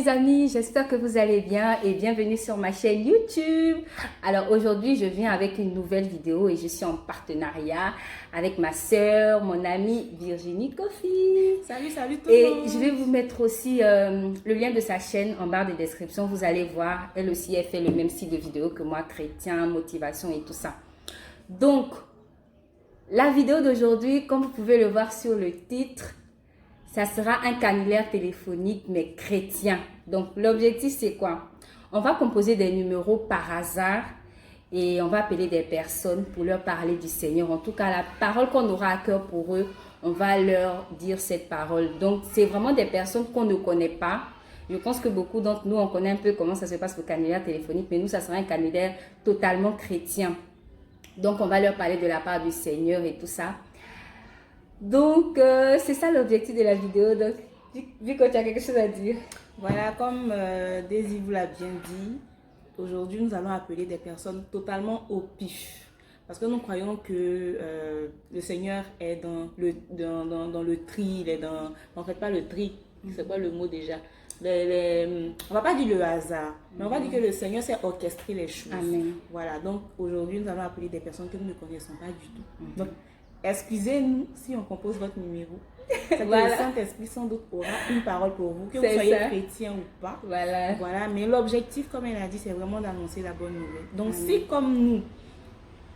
les amis, j'espère que vous allez bien et bienvenue sur ma chaîne YouTube. Alors aujourd'hui, je viens avec une nouvelle vidéo et je suis en partenariat avec ma soeur, mon amie Virginie Kofi. Salut tout Et le monde. je vais vous mettre aussi le lien de sa chaîne en barre de description. Vous allez voir, elle aussi, elle fait le même style de vidéo que moi, chrétien, motivation et tout ça. Donc, la vidéo d'aujourd'hui, comme vous pouvez le voir sur le titre, ça sera un cannulaire téléphonique, mais chrétien. Donc, l'objectif, c'est quoi? On va composer des numéros par hasard et on va appeler des personnes pour leur parler du Seigneur. En tout cas, la parole qu'on aura à cœur pour eux, on va leur dire cette parole. Donc, c'est vraiment des personnes qu'on ne connaît pas. Je pense que beaucoup d'entre nous, on connaît un peu comment ça se passe le cannulaire téléphonique, mais nous, ça sera un cannulaire totalement chrétien. Donc, on va leur parler de la part du Seigneur et tout ça. Donc, c'est ça l'objectif de la vidéo. Donc, vu que tu as quelque chose à dire. Voilà, comme Daisy vous l'a bien dit, aujourd'hui nous allons appeler des personnes totalement au pif. Parce que nous croyons que le Seigneur est dans le tri, il est dans... En fait, pas le tri, c'est quoi le mot déjà? On va pas dire le hasard, mais on va dire que le Seigneur sait orchestrer les choses. Amen. Voilà, donc aujourd'hui nous allons appeler des personnes que nous ne connaissons pas du tout. Donc, excusez-nous si on compose votre numéro. C'est que Voilà. le Saint-Esprit sans doute aura une parole pour vous, que vous C'est soyez ça. chrétien ou pas. Voilà. Voilà, mais l'objectif, comme elle a dit, c'est vraiment d'annoncer la bonne nouvelle. Donc, si comme nous,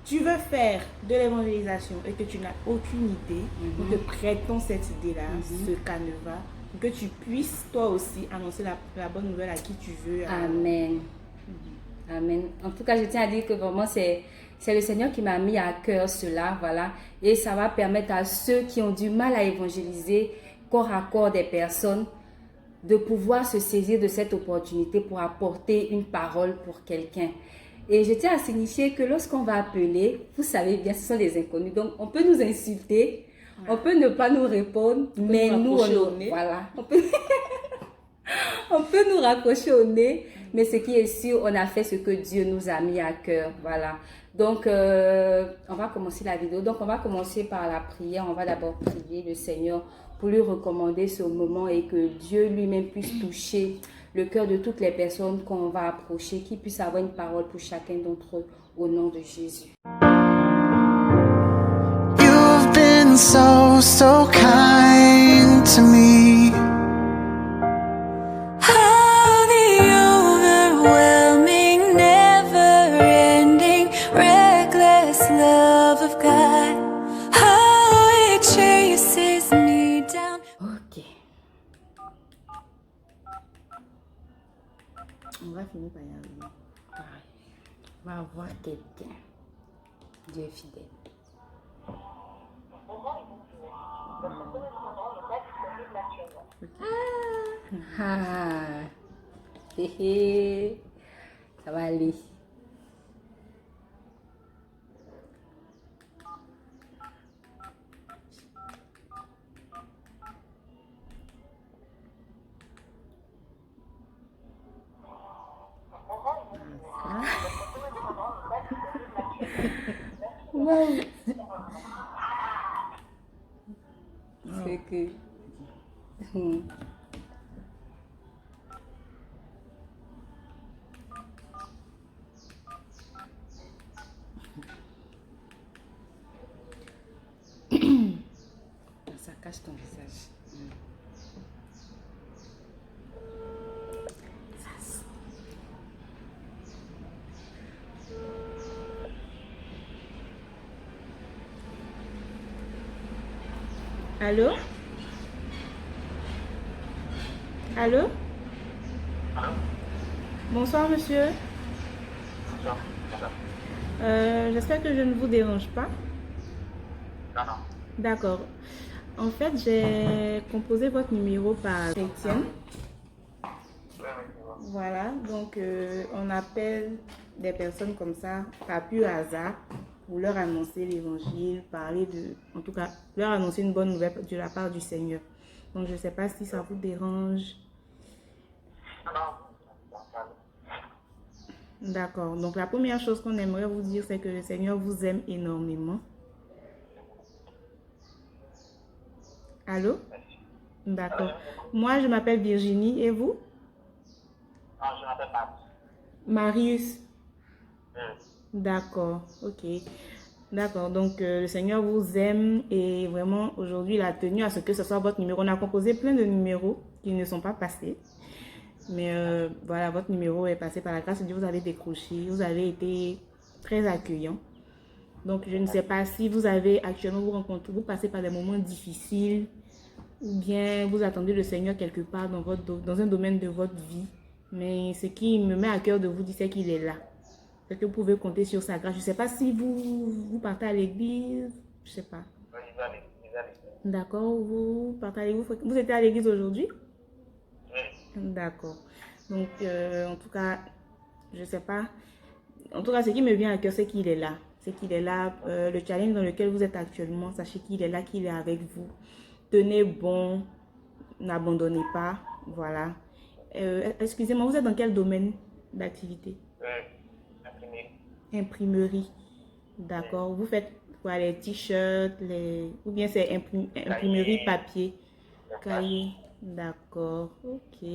tu veux faire de l'évangélisation et que tu n'as aucune idée, nous te prêtons cette idée-là, ce canevas, pour que tu puisses toi aussi annoncer la bonne nouvelle à qui tu veux. Amen. Amen. En tout cas, je tiens à dire que vraiment, c'est le Seigneur qui m'a mis à cœur cela, voilà. Et ça va permettre à ceux qui ont du mal à évangéliser corps à corps des personnes de pouvoir se saisir de cette opportunité pour apporter une parole pour quelqu'un. Et je tiens à signifier que lorsqu'on va appeler, vous savez bien, ce sont des inconnus. Donc, on peut nous insulter, on peut ne pas nous répondre, mais nous, voilà. On peut nous raccrocher au nez, mais ce qui est sûr, on a fait ce que Dieu nous a mis à cœur. Voilà. Donc, on va commencer la vidéo. Donc, on va commencer par la prière. On va d'abord prier le Seigneur pour lui recommander ce moment et que Dieu lui-même puisse toucher le cœur de toutes les personnes qu'on va approcher, qu'il puisse avoir une parole pour chacun d'entre eux au nom de Jésus. You've been so kind to me. Oh, the overwhelming, never-ending, reckless love of God. Oh, it chases me down. Ok. On va finir par y arriver. On va voir quelqu'un. Dieu est fidèle. Ah, hé hé, ça va aller. Wow. C'est que... Ça cache ton visage. Allô? Allô? Bonsoir, monsieur. J'espère que je ne vous dérange pas. Non. D'accord. En fait, j'ai composé votre numéro par chrétienne. Voilà, donc on appelle des personnes comme ça par pur hasard pour leur annoncer l'évangile, en tout cas, leur annoncer une bonne nouvelle de la part du Seigneur. Donc, je ne sais pas si ça vous dérange. D'accord. Donc, la première chose qu'on aimerait vous dire, c'est que le Seigneur vous aime énormément. Allô? D'accord. Moi, je m'appelle Virginie. Et vous? Non, je m'appelle Max. Marius. Yes. D'accord, ok. D'accord, donc le Seigneur vous aime et vraiment aujourd'hui il a tenu à ce que ce soit votre numéro. On a composé plein de numéros qui ne sont pas passés. Mais voilà, votre numéro est passé par la grâce de Dieu. Vous avez décroché, vous avez été très accueillant. Donc je ne sais pas si vous avez actuellement vous passez par des moments difficiles ou bien vous attendez le Seigneur quelque part dans un domaine de votre vie. Mais ce qui me met à cœur de vous dire, c'est qu'il est là. C'est que vous pouvez compter sur sa grâce. Je ne sais pas si vous partez à l'église. Je ne sais pas. Oui, ils allaient. D'accord, vous partez à l'église. Vous étiez à l'église aujourd'hui? Oui. D'accord. Donc, en tout cas, je ne sais pas. En tout cas, ce qui me vient à cœur, c'est qu'il est là. C'est qu'il est là. Le challenge dans lequel vous êtes actuellement, sachez qu'il est là, qu'il est avec vous. Tenez bon. N'abandonnez pas. Voilà. Excusez-moi, vous êtes dans quel domaine d'activité? Imprimerie. D'accord. Vous faites quoi, les t-shirts, ou bien c'est imprimerie papier, cahier. D'accord. Ok.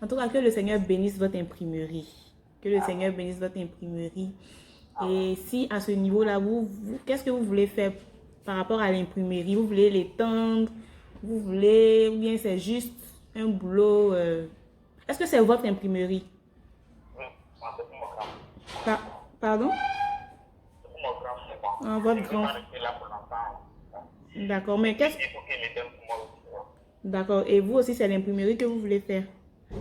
En tout cas, que le Seigneur bénisse votre imprimerie. Que le Seigneur bénisse votre imprimerie. Et si à ce niveau-là, qu'est-ce que vous voulez faire par rapport à l'imprimerie? Vous voulez l'étendre? Vous voulez, ou bien c'est juste un boulot? Est-ce que c'est votre imprimerie? Oui, c'est pour mon grand. Pardon? C'est pour mon grand, c'est moi. Votre Je grand. vais pas rester là pour longtemps. D'accord, mais qu'est-ce... Il faut qu'il me donne pour moi aussi. D'accord, et vous aussi, c'est l'imprimerie que vous voulez faire? Oui,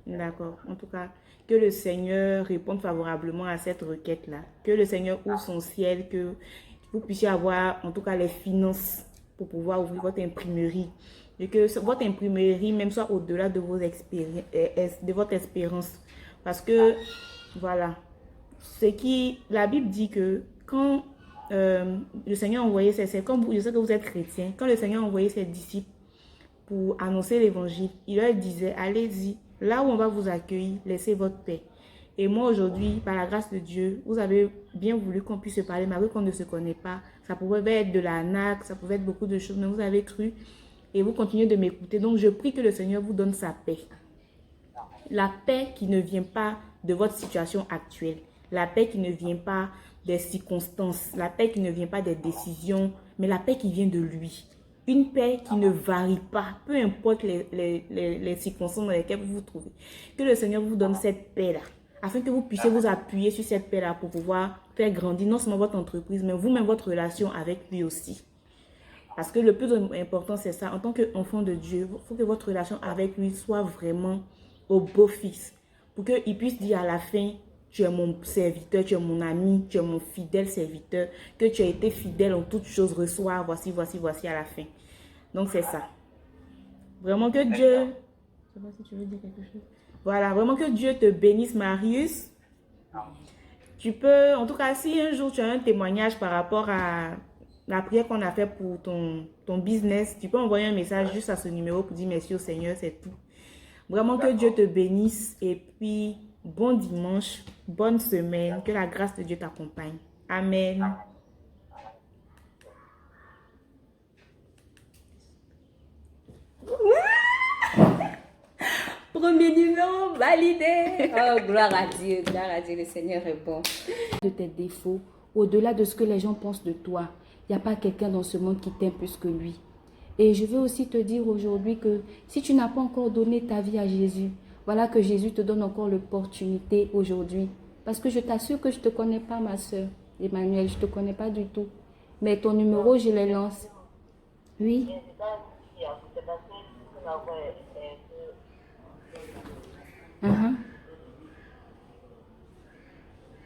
oui. D'accord, en tout cas, que le Seigneur réponde favorablement à cette requête-là. Que le Seigneur ouvre son ciel, que vous puissiez avoir, en tout cas, les finances pour pouvoir ouvrir votre imprimerie. Et que votre imprimerie même soit au-delà de vos expériences, de votre espérance. Parce que, voilà, la Bible dit que quand le Seigneur a envoyé comme je sais que vous êtes chrétien, quand le Seigneur a envoyé ses disciples pour annoncer l'évangile, il leur disait, allez-y, là où on va vous accueillir, laissez votre paix. Et moi aujourd'hui, par la grâce de Dieu, vous avez bien voulu qu'on puisse se parler, malgré qu'on ne se connaît pas. Ça pouvait être de l'arnaque, ça pouvait être beaucoup de choses, mais vous avez cru et vous continuez de m'écouter. Donc je prie que le Seigneur vous donne sa paix. La paix qui ne vient pas de votre situation actuelle. La paix qui ne vient pas des circonstances. La paix qui ne vient pas des décisions, mais la paix qui vient de lui. Une paix qui ne varie pas, peu importe les circonstances dans lesquelles vous vous trouvez. Que le Seigneur vous donne cette paix-là, afin que vous puissiez vous appuyer sur cette paix-là pour pouvoir faire grandir non seulement votre entreprise, mais vous-même votre relation avec lui aussi. Parce que le plus important, c'est ça. En tant qu'enfant de Dieu, il faut que votre relation avec lui soit vraiment au beau fixe. Pour qu'il puisse dire à la fin, tu es mon serviteur, tu es mon ami, tu es mon fidèle serviteur, que tu as été fidèle en toutes choses, reçois, voici à la fin. Donc c'est ça. Vraiment que Dieu... Je ne sais pas si tu veux dire quelque chose. Voilà, vraiment que Dieu te bénisse, Marius. Tu peux, en tout cas, si un jour tu as un témoignage par rapport à la prière qu'on a fait pour ton business, tu peux envoyer un message juste à ce numéro pour dire merci au Seigneur, c'est tout. Vraiment que Dieu te bénisse et puis bon dimanche, bonne semaine, que la grâce de Dieu t'accompagne. Amen. Premier numéro validé. Oh, gloire à Dieu, le Seigneur est bon. De tes défauts, au-delà de ce que les gens pensent de toi, il n'y a pas quelqu'un dans ce monde qui t'aime plus que lui. Et je veux aussi te dire aujourd'hui que si tu n'as pas encore donné ta vie à Jésus, voilà que Jésus te donne encore l'opportunité aujourd'hui. Parce que je t'assure que je ne te connais pas, ma soeur, Emmanuel, je ne te connais pas du tout. Mais ton numéro, je le lance. Oui.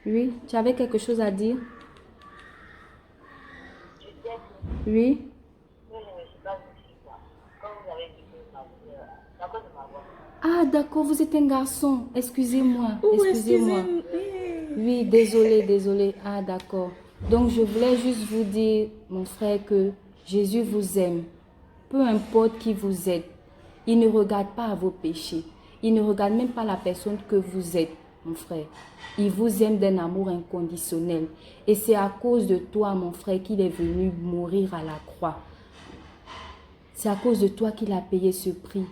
Oui, tu avais quelque chose à dire? Oui. Ah, d'accord, vous êtes un garçon. Excusez-moi. Excusez-moi. Oui, désolé. Ah, d'accord. Donc, je voulais juste vous dire, mon frère, que Jésus vous aime. Peu importe qui vous êtes. Il ne regarde pas à vos péchés. Il ne regarde même pas la personne que vous êtes, mon frère. Il vous aime d'un amour inconditionnel. Et c'est à cause de toi, mon frère, qu'il est venu mourir à la croix. C'est à cause de toi qu'il a payé ce prix.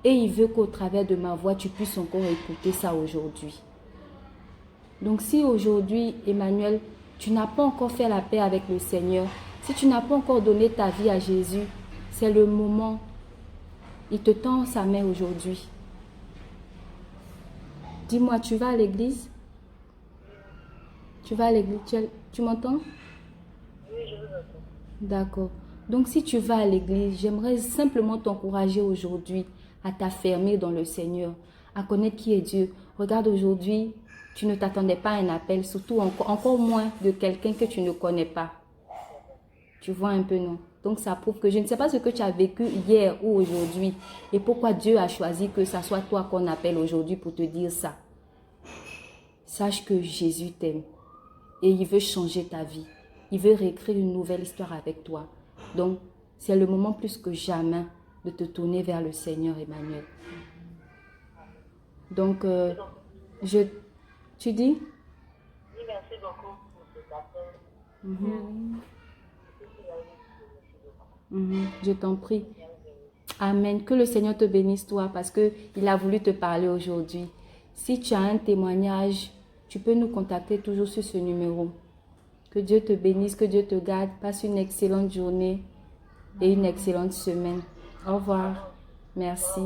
Et il veut qu'au travers de ma voix, tu puisses encore écouter ça aujourd'hui. Donc si aujourd'hui, Emmanuel, tu n'as pas encore fait la paix avec le Seigneur, si tu n'as pas encore donné ta vie à Jésus, c'est le moment. Il te tend sa main aujourd'hui. Dis-moi, tu vas à l'église? Tu vas à l'église? Tu m'entends? Oui, je vous entends. D'accord. Donc si tu vas à l'église, j'aimerais simplement t'encourager aujourd'hui à t'affermer dans le Seigneur, à connaître qui est Dieu. Regarde aujourd'hui, tu ne t'attendais pas à un appel, surtout encore moins de quelqu'un que tu ne connais pas. Tu vois un peu, non? Donc ça prouve que je ne sais pas ce que tu as vécu hier ou aujourd'hui et pourquoi Dieu a choisi que ça soit toi qu'on appelle aujourd'hui pour te dire ça. Sache que Jésus t'aime et il veut changer ta vie. Il veut réécrire une nouvelle histoire avec toi. Donc, c'est le moment plus que jamais de te tourner vers le Seigneur, Emmanuel. Donc, tu dis? Oui, merci beaucoup pour cet appel. Je t'en prie. Amen. Que le Seigneur te bénisse toi parce qu'il a voulu te parler aujourd'hui. Si tu as un témoignage, tu peux nous contacter toujours sur ce numéro. Que Dieu te bénisse, que Dieu te garde. Passe une excellente journée et une excellente semaine. Au revoir. Merci.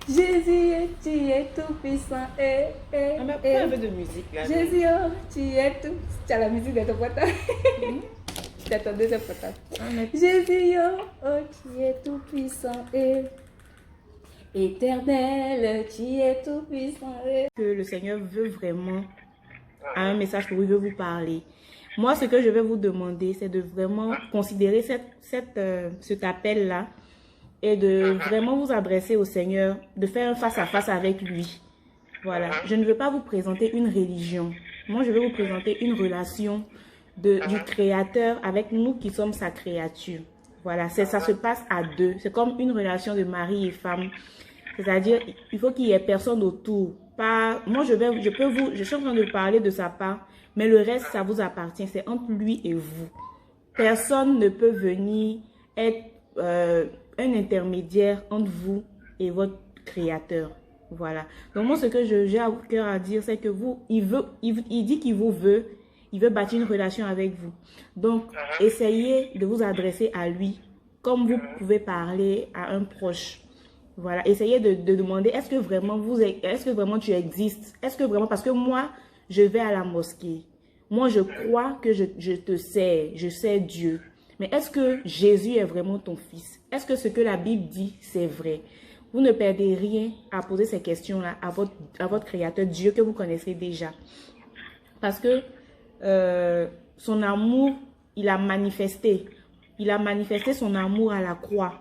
Jésus, tu es tout puissant. Ah, mais pourquoi un peu de musique là? Jésus, oh, tu es tout. Tu as la musique de ton portable. Je t'attendais ce portable. Jésus, oh, tu es tout puissant. Éternel, tu es tout puissant. Que le Seigneur veut vraiment a un message pour lui, veut vous parler. Moi, ce que je vais vous demander, c'est de vraiment considérer cet appel-là et de vraiment vous adresser au Seigneur, de faire un face-à-face avec lui. Voilà. Je ne veux pas vous présenter une religion. Moi, je vais vous présenter une relation du Créateur avec nous qui sommes sa créature. Voilà. Ça se passe à deux. C'est comme une relation de mari et femme. C'est-à-dire, il faut qu'il y ait personne autour. Pas, moi, je suis en train de parler de sa part, mais le reste, ça vous appartient. C'est entre lui et vous. Personne ne peut venir être un intermédiaire entre vous et votre créateur. Voilà. Donc, moi, ce que j'ai à cœur à dire, c'est que il dit qu'il vous veut, il veut bâtir une relation avec vous. Donc, essayez de vous adresser à lui, comme vous pouvez parler à un proche. Voilà, essayez de demander, est-ce que vraiment tu existes? Est-ce que vraiment, parce que moi, je vais à la mosquée. Moi, je crois que je te sais, je sais Dieu. Mais est-ce que Jésus est vraiment ton fils? Est-ce que ce que la Bible dit, c'est vrai? Vous ne perdez rien à poser ces questions-là à votre Créateur, Dieu que vous connaissez déjà. Parce que son amour, il a manifesté. Il a manifesté son amour à la croix.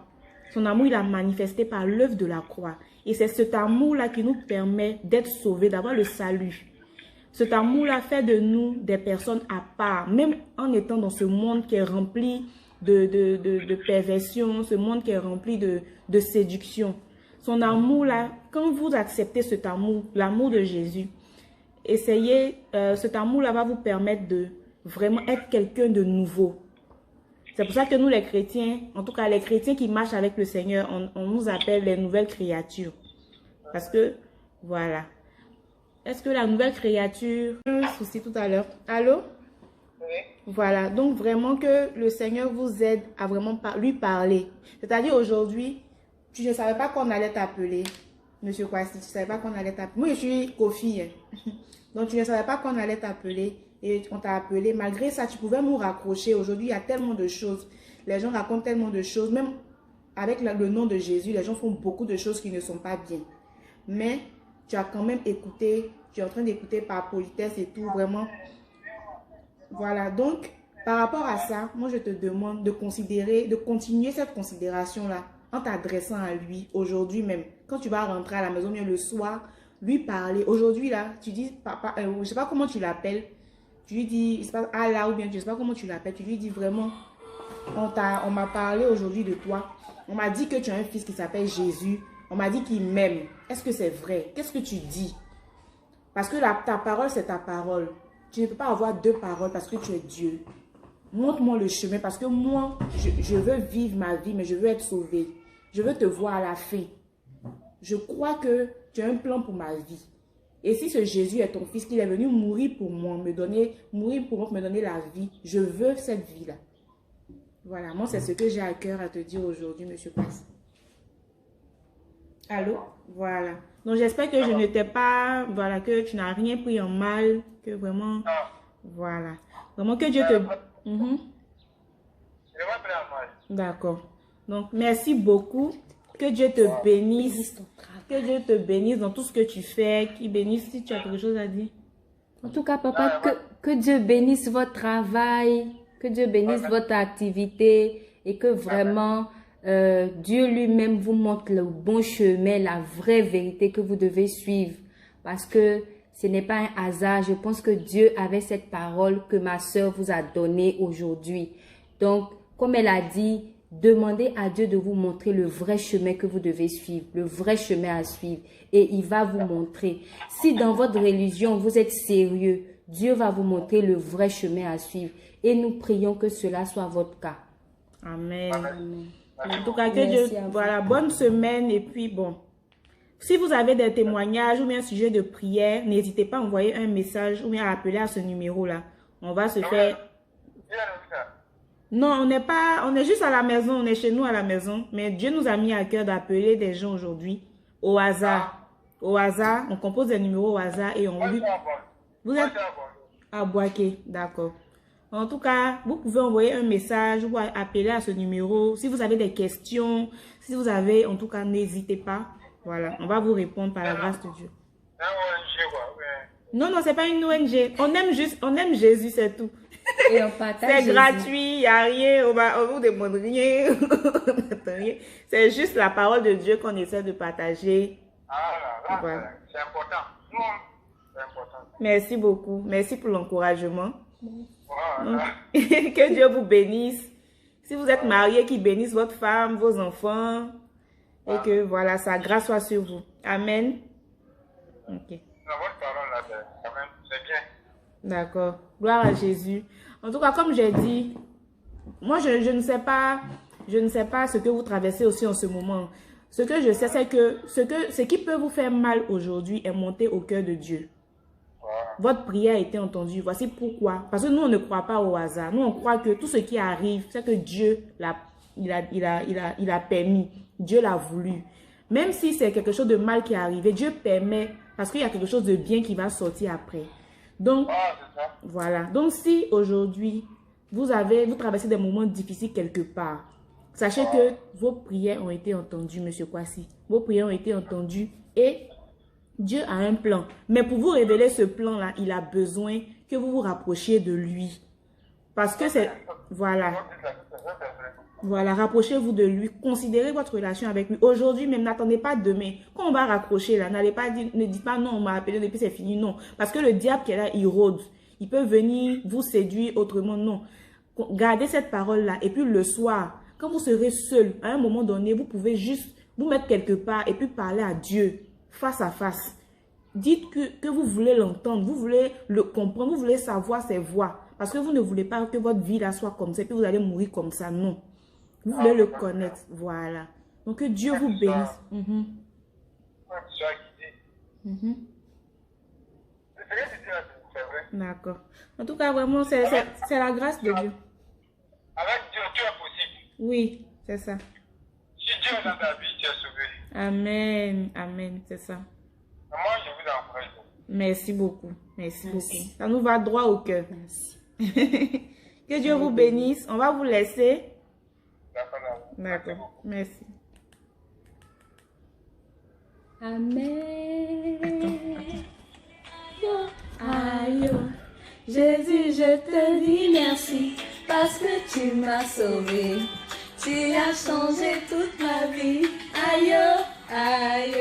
Son amour, il a manifesté par l'œuvre de la croix. Et c'est cet amour-là qui nous permet d'être sauvés, d'avoir le salut. Cet amour-là fait de nous des personnes à part, même en étant dans ce monde qui est rempli de perversion, ce monde qui est rempli de séduction. Son amour-là, quand vous acceptez cet amour, l'amour de Jésus, cet amour-là va vous permettre de vraiment être quelqu'un de nouveau. C'est pour ça que nous, les chrétiens, en tout cas les chrétiens qui marchent avec le Seigneur, on nous appelle les nouvelles créatures. Parce que, voilà. Est-ce que la nouvelle créature... Un souci tout à l'heure. Allô? Oui. Voilà. Donc, vraiment que le Seigneur vous aide à vraiment lui parler. C'est-à-dire, aujourd'hui, tu ne savais pas qu'on allait t'appeler. Monsieur Kwasi, tu ne savais pas qu'on allait t'appeler. Moi, je suis Kofi. Donc, tu ne savais pas qu'on allait t'appeler. Et on t'a appelé. Malgré ça, tu pouvais nous raccrocher. Aujourd'hui, il y a tellement de choses. Les gens racontent tellement de choses. Même avec le nom de Jésus, les gens font beaucoup de choses qui ne sont pas bien. Mais tu as quand même écouté. Tu es en train d'écouter par politesse et tout. Vraiment. Voilà. Donc, par rapport à ça, moi, je te demande de continuer cette considération-là en t'adressant à lui aujourd'hui même. Quand tu vas rentrer à la maison, bien le soir, lui parler. Aujourd'hui, là, tu dis, papa, je ne sais pas comment tu l'appelles. Tu lui dis, il se passe Allah ou bien je ne sais pas comment tu l'appelles. Tu lui dis vraiment, on m'a parlé aujourd'hui de toi. On m'a dit que tu as un fils qui s'appelle Jésus. On m'a dit qu'il m'aime. Est-ce que c'est vrai? Qu'est-ce que tu dis? Parce que ta parole, c'est ta parole. Tu ne peux pas avoir deux paroles parce que tu es Dieu. montre-moi le chemin parce que moi, je veux vivre ma vie, mais je veux être sauvée. Je veux te voir à la fin. Je crois que tu as un plan pour ma vie. Et si ce Jésus est ton fils, qu'il est venu mourir pour moi, mourir pour moi, me donner la vie, je veux cette vie-là. Voilà, moi, c'est ce que j'ai à cœur à te dire aujourd'hui, Monsieur Passe. Allô? Voilà. Donc, j'espère que je ne t'ai pas, voilà, que tu n'as rien pris en mal, que vraiment, voilà. Vraiment que Dieu te... Mhm. D'accord. Donc, merci beaucoup. Que Dieu te bénisse. Que Dieu te bénisse dans tout ce que tu fais. Qu'il bénisse si tu as quelque chose à dire. En tout cas, papa, que Dieu bénisse votre travail, que Dieu bénisse votre activité et que vraiment Dieu lui-même vous montre le bon chemin, la vraie vérité que vous devez suivre. Parce que ce n'est pas un hasard. Je pense que Dieu avait cette parole que ma soeur vous a donnée aujourd'hui. Donc, comme elle a dit, demandez à Dieu de vous montrer le vrai chemin que vous devez suivre, le vrai chemin à suivre. Et il va vous montrer. Si dans votre religion, vous êtes sérieux, Dieu va vous montrer le vrai chemin à suivre. Et nous prions que cela soit votre cas. Amen. Amen. En tout cas, que Dieu, voilà, bonne semaine. Et puis, bon, si vous avez des témoignages ou bien un sujet de prière, n'hésitez pas à envoyer un message ou bien à appeler à ce numéro-là. On va se faire... Non, on n'est pas, on est juste à la maison, on est chez nous à la maison. Mais Dieu nous a mis à cœur d'appeler des gens aujourd'hui au hasard. Au hasard, on compose des numéros au hasard et on lui... Vous êtes à Boaké, d'accord. En tout cas, vous pouvez envoyer un message ou appeler à ce numéro. Si vous avez des questions, si vous avez, en tout cas, n'hésitez pas. Voilà, on va vous répondre par la grâce de Dieu. Non, non, c'est pas une ONG. On aime Jésus, c'est tout. Et on partage. C'est gratuit, il n'y a rien, on vous demande rien. C'est juste la parole de Dieu qu'on essaie de partager. Voilà. C'est important. C'est important. Merci beaucoup. Merci pour l'encouragement. Que Dieu vous bénisse. Si vous êtes marié, qu'il bénisse votre femme, vos enfants. Et que voilà, sa grâce soit sur vous. Amen. Ok. Votre parole là, c'est bien. D'accord. Gloire à Jésus. En tout cas, comme j'ai dit, moi, je ne sais pas ce que vous traversez aussi en ce moment. Ce que je sais, c'est que ce qui peut vous faire mal aujourd'hui est monté au cœur de Dieu. Votre prière a été entendue. Voici pourquoi. Parce que nous, on ne croit pas au hasard. Nous, on croit que tout ce qui arrive, c'est que Dieu il a permis. Dieu l'a voulu. Même si c'est quelque chose de mal qui est arrivé, Dieu permet parce qu'il y a quelque chose de bien qui va sortir après. Donc, voilà. Donc, si aujourd'hui, vous traversez des moments difficiles quelque part, sachez que vos prières ont été entendues, Monsieur Kwasi. Vos prières ont été entendues et Dieu a un plan. Mais pour vous révéler ce plan-là, il a besoin que vous vous rapprochiez de lui. Parce que c'est... Voilà. Voilà, rapprochez-vous de lui. Considérez votre relation avec lui. Aujourd'hui même, n'attendez pas demain. Quand on va raccrocher là, n'allez pas dire, ne dites pas non, on m'a appelé depuis c'est fini. Non. Parce que le diable qui est là, il rôde. Il peut venir vous séduire autrement. Non. Gardez cette parole-là. Et puis le soir, quand vous serez seul, à un moment donné, vous pouvez juste vous mettre quelque part et puis parler à Dieu face à face. Dites que vous voulez l'entendre, vous voulez le comprendre, vous voulez savoir ses voix. Parce que vous ne voulez pas que votre vie là soit comme ça et puis vous allez mourir comme ça. Non. Vous voulez le connaître. Voilà. Donc que Dieu vous bénisse. D'accord. En tout cas, vraiment, c'est la grâce de Dieu. Avec Dieu, tout est possible. Oui, c'est ça. Si Dieu est dans ta vie, tu es sauvé. Amen. Amen, c'est ça. Moi, je vous encourage. Merci beaucoup. Merci beaucoup. Ça nous va droit au cœur. Merci. Que Dieu vous bénisse. On va vous laisser. D'accord. Merci. Amen. Aïe, Jésus, je te dis merci parce que tu m'as sauvé. Tu as changé toute ma vie. Aïe, aïe,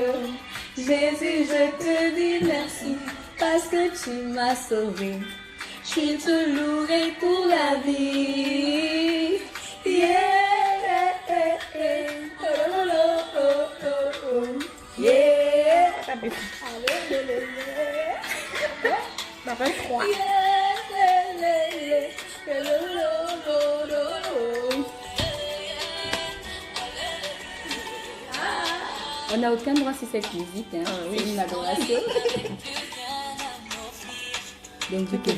Jésus, je te dis merci parce que tu m'as sauvé. Je te louerai pour la vie. Yeah, yeah. Ça fait froid. On n'a aucun droit sur cette musique, hein. C'est une adoration. Donc, du coup.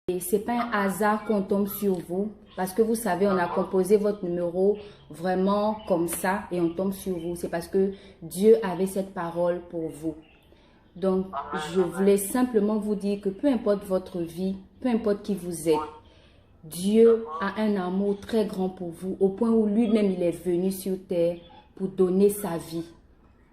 Et c'est pas un hasard qu'on tombe sur vous, parce que vous savez, on a composé votre numéro vraiment comme ça et on tombe sur vous. C'est parce que Dieu avait cette parole pour vous. Donc, je voulais simplement vous dire que peu importe votre vie, peu importe qui vous êtes, Dieu a un amour très grand pour vous, au point où lui-même, il est venu sur terre pour donner sa vie.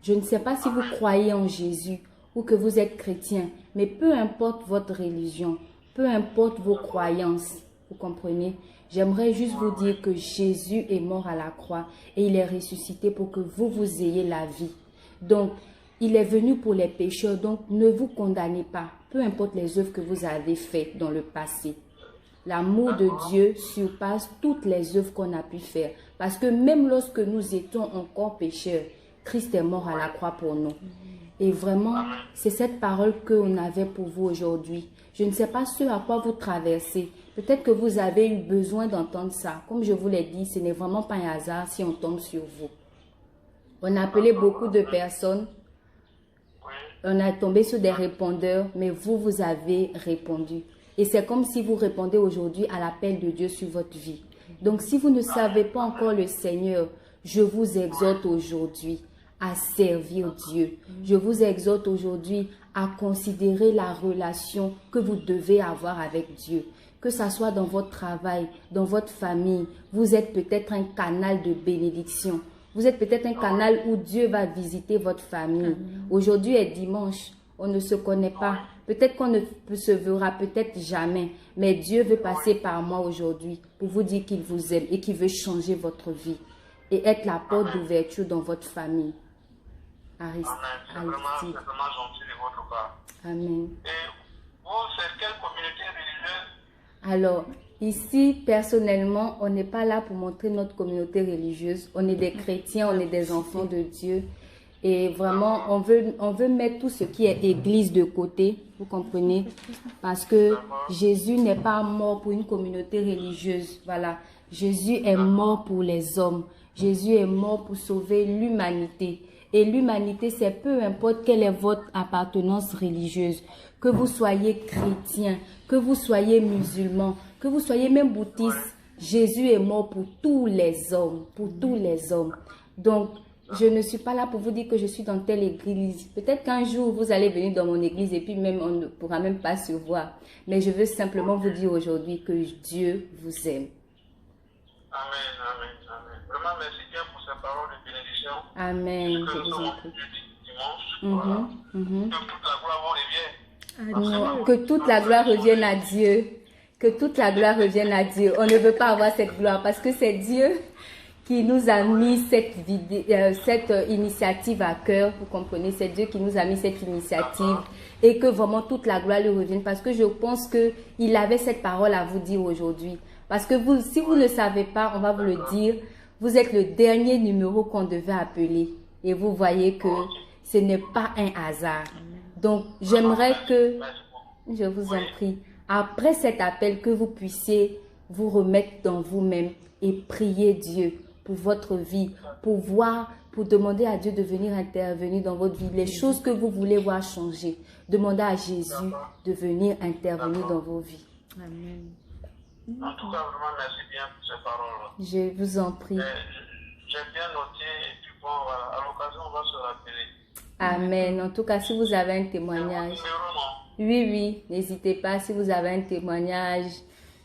Je ne sais pas si vous croyez en Jésus ou que vous êtes chrétien, mais peu importe votre religion, peu importe vos croyances, vous comprenez? J'aimerais juste vous dire que Jésus est mort à la croix et il est ressuscité pour que vous ayez la vie. Donc, il est venu pour les pécheurs, donc ne vous condamnez pas, peu importe les œuvres que vous avez faites dans le passé. L'amour de Dieu surpasse toutes les œuvres qu'on a pu faire. Parce que même lorsque nous étions encore pécheurs, Christ est mort à la croix pour nous. Et vraiment, c'est cette parole qu'on avait pour vous aujourd'hui. Je ne sais pas ce à quoi vous traversez. Peut-être que vous avez eu besoin d'entendre ça. Comme je vous l'ai dit, ce n'est vraiment pas un hasard si on tombe sur vous. On a appelé beaucoup de personnes. On a tombé sur des répondeurs, mais vous avez répondu. Et c'est comme si vous répondez aujourd'hui à l'appel de Dieu sur votre vie. Donc, si vous ne savez pas encore le Seigneur, je vous exhorte aujourd'hui à servir Dieu. Je vous exhorte aujourd'hui à considérer la relation que vous devez avoir avec Dieu. Que ça soit dans votre travail, dans votre famille, vous êtes peut-être un canal de bénédiction. Vous êtes peut-être un canal où Dieu va visiter votre famille. Aujourd'hui est dimanche, on ne se connaît pas. Peut-être qu'on ne se verra peut-être jamais. Mais Dieu veut passer par moi aujourd'hui pour vous dire qu'il vous aime et qu'il veut changer votre vie. Et être la porte d'ouverture dans votre famille. Amen. C'est vraiment gentil de votre part. Amen. Et vous, c'est quelle communauté religieuse? Alors, ici, personnellement, on n'est pas là pour montrer notre communauté religieuse. On est des chrétiens, on est des enfants de Dieu. Et vraiment, on veut mettre tout ce qui est église de côté, vous comprenez? Parce que Jésus n'est pas mort pour une communauté religieuse. Voilà. Jésus est mort pour les hommes. Jésus est mort pour sauver l'humanité. Et l'humanité, c'est peu importe quelle est votre appartenance religieuse. Que vous soyez chrétien, que vous soyez musulman, que vous soyez même bouddhiste. Jésus est mort pour tous les hommes, pour tous les hommes. Donc, je ne suis pas là pour vous dire que je suis dans telle église. Peut-être qu'un jour, vous allez venir dans mon église et puis même on ne pourra même pas se voir. Mais je veux simplement vous dire aujourd'hui que Dieu vous aime. Amen, amen, amen. Vraiment, merci Dieu pour ces paroles de bénédiction. Amen. Que nous sommes dimanche. Voilà. Que toute la gloire revienne. Que toute la gloire revienne à Dieu. Que toute la gloire revienne à Dieu. On ne veut pas avoir cette gloire parce que c'est Dieu qui nous a mis cette initiative à cœur. Vous comprenez, c'est Dieu qui nous a mis cette initiative et que vraiment toute la gloire lui revienne parce que je pense qu'il avait cette parole à vous dire aujourd'hui. Parce que vous, si vous ne le savez pas, on va vous le dire, vous êtes le dernier numéro qu'on devait appeler. Et vous voyez que ce n'est pas un hasard. Donc, j'aimerais que, je vous en prie, après cet appel, que vous puissiez vous remettre dans vous-même et prier Dieu pour votre vie, pour demander à Dieu de venir intervenir dans votre vie. Les choses que vous voulez voir changer, demandez à Jésus de venir intervenir dans vos vies. Amen. En tout cas, vraiment, merci bien pour ces paroles. Je vous en prie. J'ai bien noté et puis bon, voilà, à l'occasion, on va se rappeler. Amen. En tout cas, si vous avez un témoignage, oui, n'hésitez pas. Si vous avez un témoignage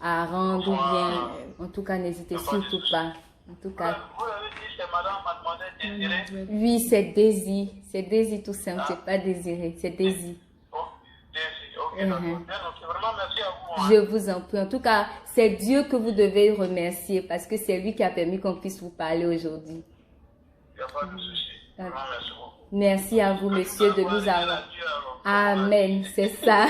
à rendre ou bien, en tout cas, n'hésitez surtout pas. En tout cas. Vous avez dit c'est madame, mademoiselle Désirée? Oui, c'est Daisy. C'est Daisy tout simple. C'est pas Désiré, c'est Daisy. Oh, Daisy, ok, d'accord. Bien, ok. Vraiment, merci à vous. Hein. Je vous en prie. En tout cas, c'est Dieu que vous devez remercier parce que c'est lui qui a permis qu'on puisse vous parler aujourd'hui. Il n'y a pas de souci. Vraiment, merci beaucoup. Merci à vous, monsieur, de nous avoir. Amen, c'est ça.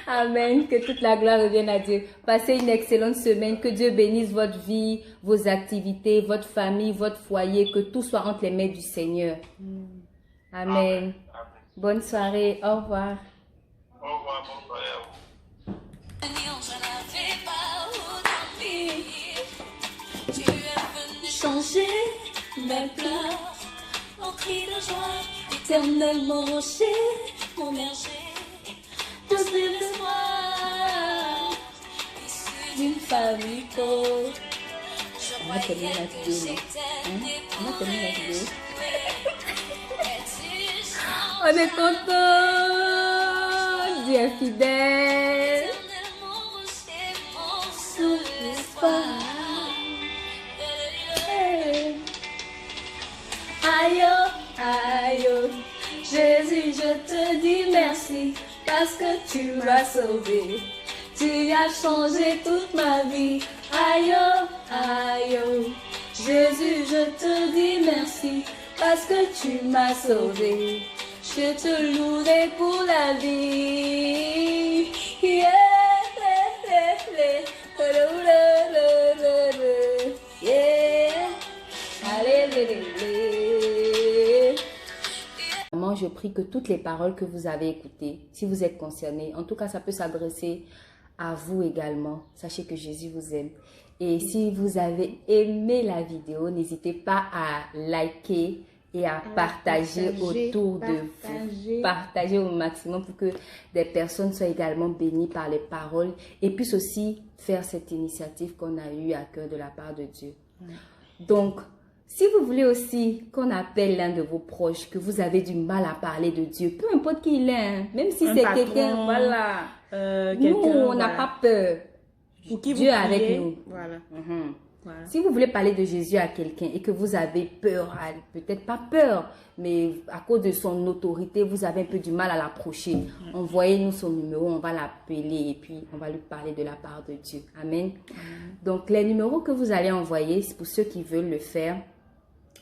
Amen, que toute la gloire revienne à Dieu. Passez une excellente semaine, que Dieu bénisse votre vie, vos activités, votre famille, votre foyer, que tout soit entre les mains du Seigneur. Amen. Bonne soirée, au revoir. Au revoir, bonne soirée à vous. Changer mes pleurs, en cri de joie, éternel mon rocher, mon berger, tous mes espoirs, issus d'une famille pauvre. Je On a terminé la vidéo, non? On a terminé la vidéo. On est content. Dieu est fidèle. Aïe, aïe, Jésus, je te dis merci parce que tu m'as sauvé. Tu as changé toute ma vie. Aïe, aïe, Jésus, je te dis merci parce que tu m'as sauvé. Je te louerai pour la vie. Yeah, yeah. Maman, je prie que toutes les paroles que vous avez écoutées, si vous êtes concernés, en tout cas, ça peut s'adresser à vous également. Sachez que Jésus vous aime. Et si vous avez aimé la vidéo, n'hésitez pas à liker et à partager autour de vous. Partagez au maximum pour que des personnes soient également bénies par les paroles et puissent aussi faire cette initiative qu'on a eue à cœur de la part de Dieu. Donc, si vous voulez aussi qu'on appelle l'un de vos proches, que vous avez du mal à parler de Dieu, peu importe qui il est, hein, même si c'est quelqu'un, voilà, nous, on n'a pas peur. Dieu est avec nous. Voilà. Voilà. Si vous voulez parler de Jésus à quelqu'un et que vous avez peur, peut-être pas peur, mais à cause de son autorité, vous avez un peu du mal à l'approcher, envoyez-nous son numéro, on va l'appeler et puis on va lui parler de la part de Dieu. Amen. Donc, les numéros que vous allez envoyer, c'est pour ceux qui veulent le faire.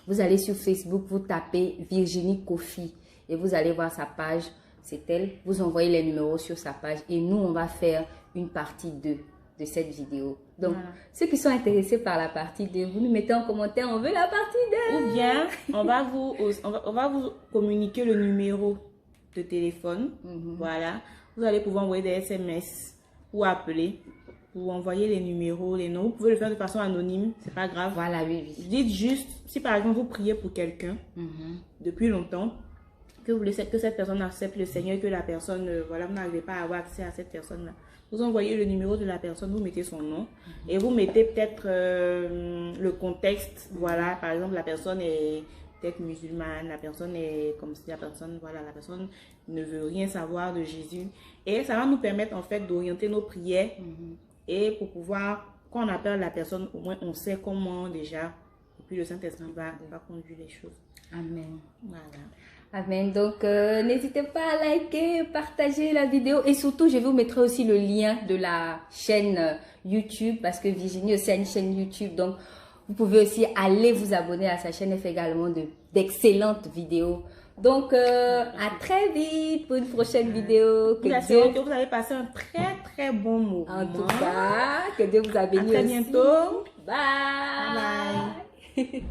Vous allez sur Facebook, vous tapez Virginie Kofi et vous allez voir sa page, c'est elle. Vous envoyez les numéros sur sa page et nous, on va faire une partie 2 de cette vidéo. Donc, ceux qui sont intéressés par la partie 2, vous nous mettez en commentaire, on veut la partie 2. Ou bien, on va vous communiquer le numéro de téléphone. Voilà. Vous allez pouvoir envoyer des SMS ou appeler. Vous envoyez les numéros, les noms. Vous pouvez le faire de façon anonyme, c'est pas grave. Voilà, oui. Dites juste, si par exemple vous priez pour quelqu'un depuis longtemps, que vous voulez que cette personne accepte le Seigneur, que la personne, voilà, vous n'arrivez pas à avoir accès à cette personne-là. Vous envoyez le numéro de la personne, vous mettez son nom et vous mettez peut-être le contexte. Voilà, par exemple, la personne est peut-être musulmane, la personne est comme si la personne ne veut rien savoir de Jésus. Et ça va nous permettre en fait d'orienter nos prières et pour pouvoir, quand on appelle la personne, au moins on sait comment déjà. Et puis le Saint-Esprit va conduire les choses. Amen. Voilà. Amen. Donc, n'hésitez pas à liker, partager la vidéo. Et surtout, je vous mettrai aussi le lien de la chaîne YouTube. Parce que Virginie aussi a une chaîne YouTube. Donc, vous pouvez aussi aller vous abonner à sa chaîne. Elle fait également d'excellentes vidéos. Donc, à très vite pour une prochaine vidéo. Que vous avez passé un très très bon moment. En tout cas, que Dieu vous a béni. À très bientôt. Bye. Bye.